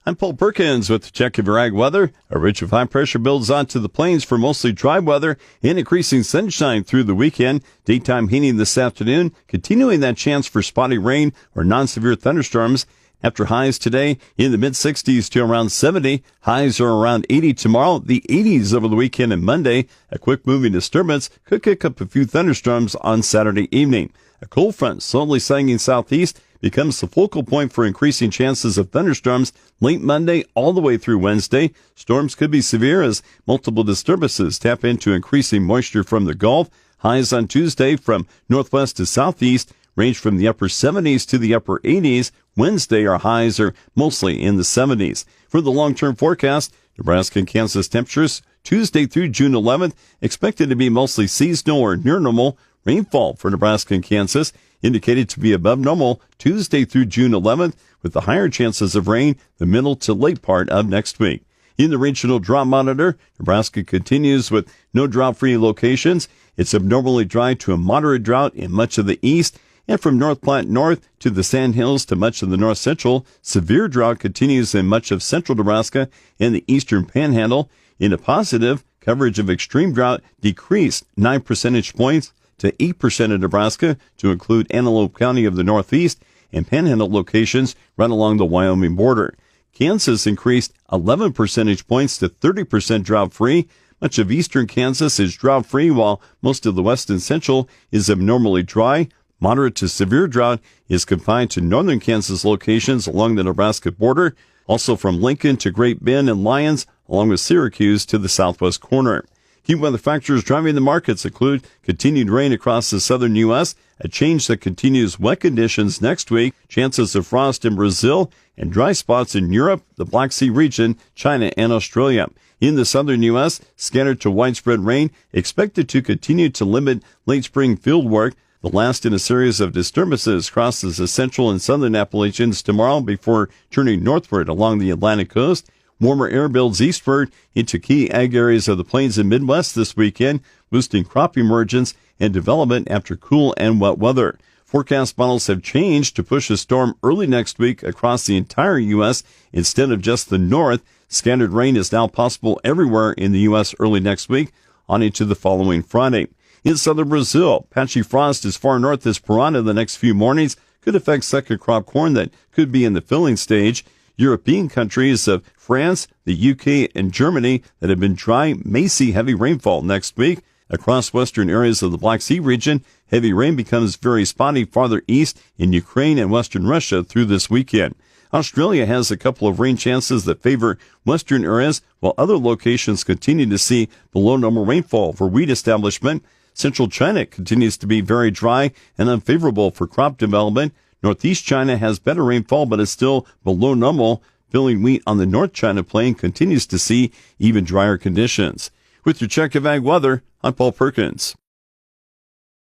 I'm Paul Perkins with the check of your ag weather. A ridge of high pressure builds onto the plains for mostly dry weather and increasing sunshine through the weekend. Daytime heating this afternoon, continuing that chance for spotty rain or non-severe thunderstorms. After highs today in the mid-60s to around 70, highs are around 80 tomorrow, the 80s over the weekend and Monday. A quick moving disturbance could kick up a few thunderstorms on Saturday evening. A cold front slowly sagging southeast becomes the focal point for increasing chances of thunderstorms late Monday all the way through Wednesday. Storms could be severe as multiple disturbances tap into increasing moisture from the Gulf. Highs on Tuesday from northwest to southeast range from the upper 70s to the upper 80s. Wednesday, our highs are mostly in the 70s. For the long-term forecast, Nebraska and Kansas temperatures Tuesday through June 11th expected to be mostly seasonal or near normal. Rainfall for Nebraska and Kansas indicated to be above normal Tuesday through June 11th, with the higher chances of rain the middle to late part of next week. In the regional drought monitor, Nebraska continues with no drought-free locations. It's abnormally dry to a moderate drought in much of the east, and from North Platte north to the Sandhills to much of the north central. Severe drought continues in much of central Nebraska and the eastern panhandle. In a positive, coverage of extreme drought decreased 9 percentage points to 8% of Nebraska, to include Antelope County of the Northeast and Panhandle locations right along the Wyoming border. Kansas increased 11 percentage points to 30% drought-free. Much of eastern Kansas is drought-free, while most of the west and central is abnormally dry. Moderate to severe drought is confined to northern Kansas locations along the Nebraska border, also from Lincoln to Great Bend and Lyons, along with Syracuse to the southwest corner. Key weather factors driving the markets include continued rain across the southern U.S., a change that continues wet conditions next week, chances of frost in Brazil, and dry spots in Europe, the Black Sea region, China, and Australia. In the southern U.S., scattered to widespread rain expected to continue to limit late spring field work. The last in a series of disturbances crosses the central and southern Appalachians tomorrow before turning northward along the Atlantic coast. Warmer air builds eastward into key ag areas of the plains and Midwest this weekend, boosting crop emergence and development after cool and wet weather. Forecast models have changed to push a storm early next week across the entire U.S. instead of just the north. Scattered rain is now possible everywhere in the U.S. early next week on into the following Friday. In southern Brazil, patchy frost as far north as Parana the next few mornings could affect second crop corn that could be in the filling stage. European countries of France, the UK, and Germany that have been dry may see heavy rainfall next week. Across western areas of the Black Sea region, heavy rain becomes very spotty farther east in Ukraine and western Russia through this weekend. Australia has a couple of rain chances that favor western areas, while other locations continue to see below normal rainfall for wheat establishment. Central China continues to be very dry and unfavorable for crop development. Northeast China has better rainfall, but is still below normal. Filling wheat on the North China Plain continues to see even drier conditions. With your check of ag weather, I'm Paul Perkins.